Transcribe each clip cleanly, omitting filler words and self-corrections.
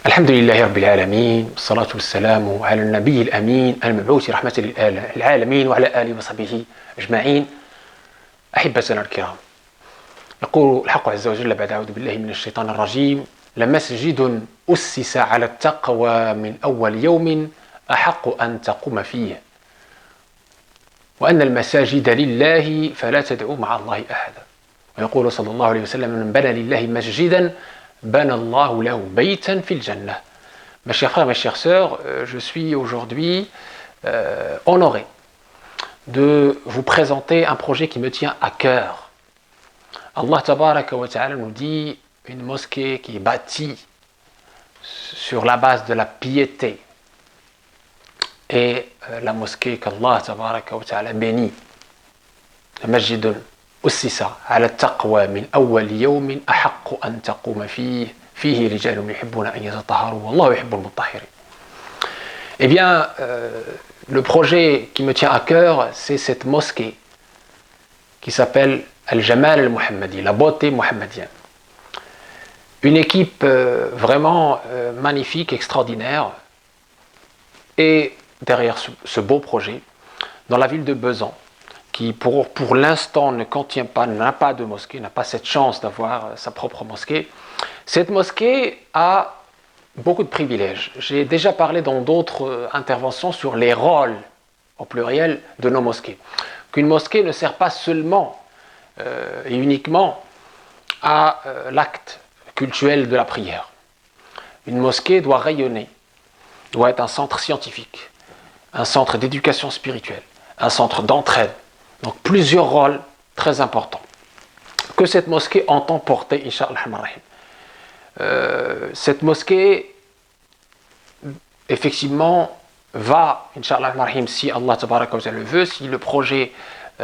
الحمد لله رب العالمين والصلاة والسلام على النبي الأمين المبعوث رحمة للعالمين وعلى آله وصحبه أجمعين. أحبتنا الكرام، يقول الحق عز وجل بعد أعوذ بالله من الشيطان الرجيم: لمسجد أسس على التقوى من أول يوم أحق أن تقوم فيه وأن المساجد لله فلا تدعوا مع الله أحدا. ويقول صلى الله عليه وسلم: من بنى لله مسجدا بنى الله له بيتا في الجنة. Mes chers frères, mes chères sœurs, je suis aujourd'hui honoré de vous présenter un projet qui me tient à cœur. Allah Tabaraka wa Ta'ala nous dit une mosquée qui est bâtie sur la base de la piété, et la mosquée qu'Allah Tabaraka wa Ta'ala bénit, Masjidun ussisa ala taqwa min awwal yawmin ahaqqu an taquma fihi rijalun yuhibbuna an yatatahharu wallahu yuhibbul mutahhirin. Eh bien, le projet qui me tient à cœur, c'est cette mosquée qui s'appelle Al-Jamal al-Muhammadi, la beauté muhammadienne. Une équipe vraiment magnifique, extraordinaire, et derrière ce beau projet, dans la ville de Besançon, qui pour l'instant ne contient pas, n'a pas de mosquée, n'a pas cette chance d'avoir sa propre mosquée. Cette mosquée a beaucoup de privilèges. J'ai déjà parlé dans d'autres interventions sur les rôles, au pluriel, de nos mosquées. Qu'une mosquée ne sert pas seulement et uniquement à l'acte cultuel de la prière. Une mosquée doit rayonner, doit être un centre scientifique, un centre d'éducation spirituelle, un centre d'entraide. Donc plusieurs rôles très importants que cette mosquée entend porter, Inch'Allah. Cette mosquée, effectivement, va, Inch'Allah, si Allah Tabaraka wa Ta'ala le veut, si le projet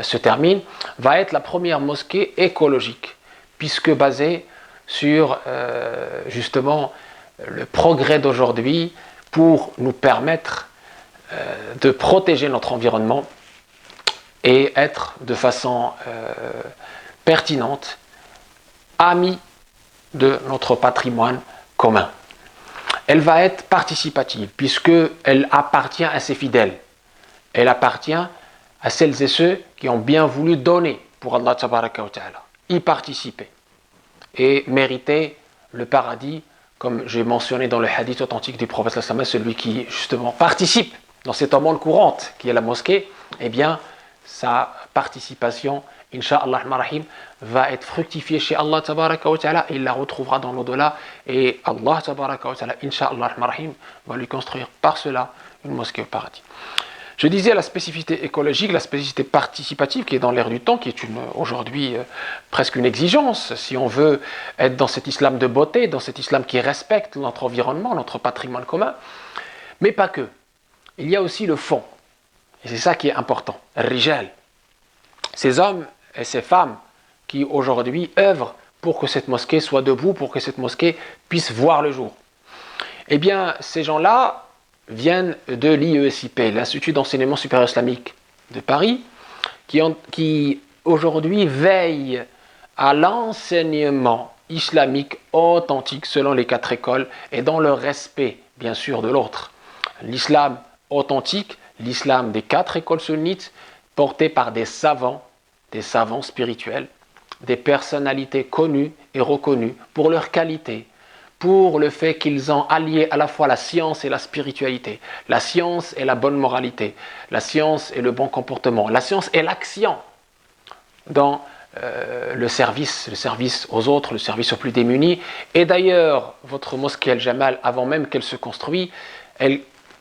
se termine, va être la première mosquée écologique, puisque basée sur justement le progrès d'aujourd'hui pour nous permettre de protéger notre environnement et être de façon pertinente amis de notre patrimoine commun. Elle va être participative puisqu'elle appartient à ses fidèles. Elle appartient à celles et ceux qui ont bien voulu donner pour Allah Tabaraka wa Ta'ala, y participer et mériter le paradis, comme j'ai mentionné dans le hadith authentique du prophète sallallahu alayhi wa sallam, celui qui justement participe dans cette aumône courante qui est la mosquée, eh bien sa participation, Inch'Allah, va être fructifiée chez Allah Tabaraka wa Ta'ala, et il la retrouvera dans l'au-delà, et Allah Tabaraka wa Ta'ala, Inch'Allah, va lui construire par cela une mosquée au paradis. Je disais la spécificité écologique, la spécificité participative qui est dans l'air du temps, qui est aujourd'hui presque une exigence, si on veut être dans cet islam de beauté, dans cet islam qui respecte notre environnement, notre patrimoine commun, mais pas que. Il y a aussi le fond. Et c'est ça qui est important, Rijal. Ces hommes et ces femmes qui aujourd'hui œuvrent pour que cette mosquée soit debout, pour que cette mosquée puisse voir le jour. Eh bien, ces gens-là viennent de l'IESIP, l'Institut d'enseignement supérieur islamique de Paris, qui aujourd'hui veille à l'enseignement islamique authentique selon les 4 écoles et dans le respect, bien sûr, de l'autre. L'islam authentique, l'islam des 4 écoles sunnites, porté par des savants spirituels, des personnalités connues et reconnues pour leur qualité, pour le fait qu'ils ont allié à la fois la science et la spiritualité, la science et la bonne moralité, la science et le bon comportement, la science et l'action dans le service aux autres, le service aux plus démunis. Et d'ailleurs, votre mosquée Al-Jamal, avant même qu'elle se construise, elle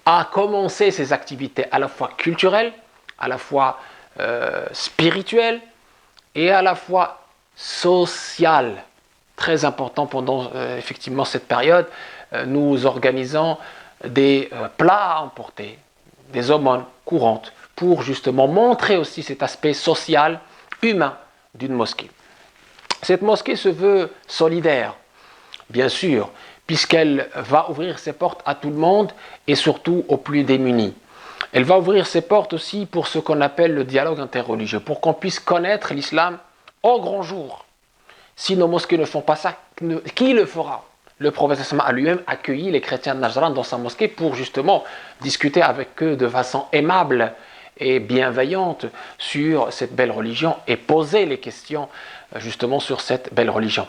a commencé ses activités à la fois culturelles, à la fois spirituelles et à la fois sociales. Très important pendant effectivement cette période, nous organisons des plats à emporter, des aumônes courantes pour justement montrer aussi cet aspect social, humain d'une mosquée. Cette mosquée se veut solidaire, bien sûr, puisqu'elle va ouvrir ses portes à tout le monde et surtout aux plus démunis. Elle va ouvrir ses portes aussi pour ce qu'on appelle le dialogue interreligieux, pour qu'on puisse connaître l'islam au grand jour. Si nos mosquées ne font pas ça, qui le fera? le prophète a lui-même accueilli les chrétiens de Najran dans sa mosquée pour justement discuter avec eux de façon aimable et bienveillante sur cette belle religion et poser les questions justement sur cette belle religion.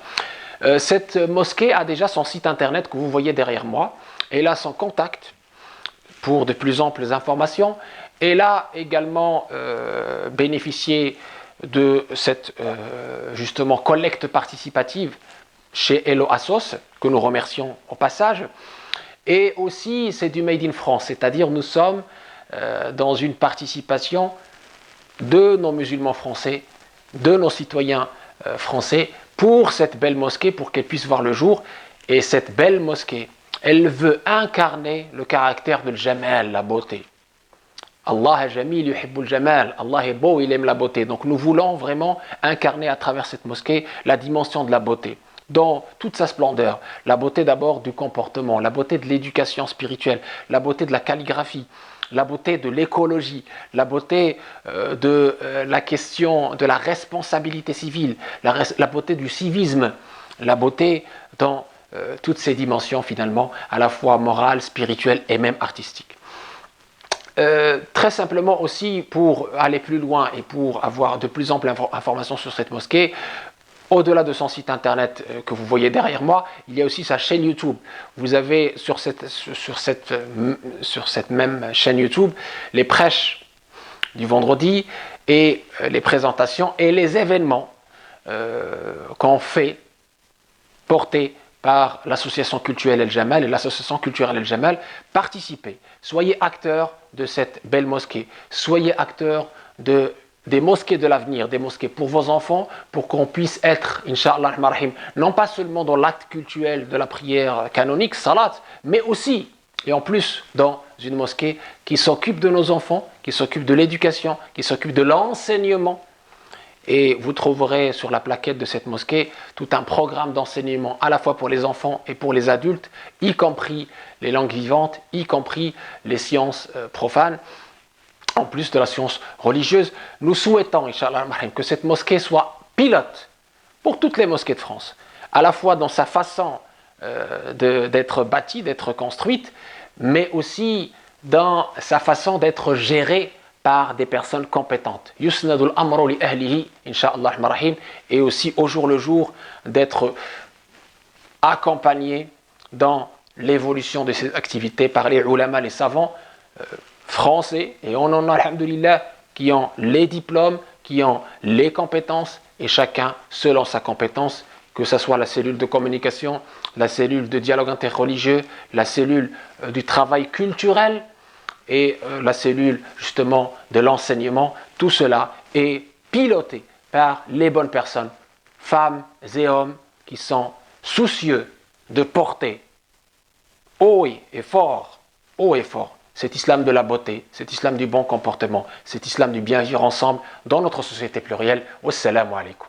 Cette mosquée a déjà son site internet que vous voyez derrière moi. Elle a son contact pour de plus amples informations. Elle a également bénéficié de cette justement collecte participative chez Hello Assos, que nous remercions au passage. Et aussi, c'est du Made in France, c'est-à-dire nous sommes dans une participation de nos musulmans français, de nos citoyens français, pour cette belle mosquée, pour qu'elle puisse voir le jour. Et cette belle mosquée, elle veut incarner le caractère de Jamal, la beauté. Allah est jamil, yuhibbul jamal. Allah est beau, il aime la beauté. Donc nous voulons vraiment incarner à travers cette mosquée la dimension de la beauté, dans toute sa splendeur. La beauté d'abord du comportement, la beauté de l'éducation spirituelle, la beauté de la calligraphie, la beauté de l'écologie, la beauté de la question de la responsabilité civile, la beauté du civisme, la beauté dans toutes ces dimensions finalement, à la fois morales, spirituelles et même artistiques. Très simplement aussi, pour aller plus loin et pour avoir de plus amples informations sur cette mosquée, au-delà de son site internet que vous voyez derrière moi, il y a aussi sa chaîne YouTube. Vous avez sur cette même chaîne YouTube les prêches du vendredi et les présentations et les événements qu'on fait portés par l'association culturelle El Jamal et l'association culturelle El Jamal. Participez, soyez acteurs de cette belle mosquée, soyez acteurs des mosquées de l'avenir, des mosquées pour vos enfants, pour qu'on puisse être, Inch'Allah, non pas seulement dans l'acte cultuel de la prière canonique, salat, mais aussi, et en plus, dans une mosquée qui s'occupe de nos enfants, qui s'occupe de l'éducation, qui s'occupe de l'enseignement. Et vous trouverez sur la plaquette de cette mosquée tout un programme d'enseignement à la fois pour les enfants et pour les adultes, y compris les langues vivantes, y compris les sciences profanes, en plus de la science religieuse. Nous souhaitons, Inch'Allah, que cette mosquée soit pilote pour toutes les mosquées de France, à la fois dans sa façon d'être bâtie, d'être construite, mais aussi dans sa façon d'être gérée par des personnes compétentes. Yusnadul amru li ahlihi, Inch'Allah, et aussi au jour le jour d'être accompagné dans l'évolution de ces activités par les ulama, les savants français, et on en a, alhamdoulilah, qui ont les diplômes, qui ont les compétences, et chacun selon sa compétence, que ce soit la cellule de communication, la cellule de dialogue interreligieux, la cellule du travail culturel, et la cellule justement de l'enseignement. Tout cela est piloté par les bonnes personnes, femmes et hommes, qui sont soucieux de porter haut et fort, cet islam de la beauté, cet islam du bon comportement, cet islam du bien vivre ensemble dans notre société plurielle. Wassalamu alaikum.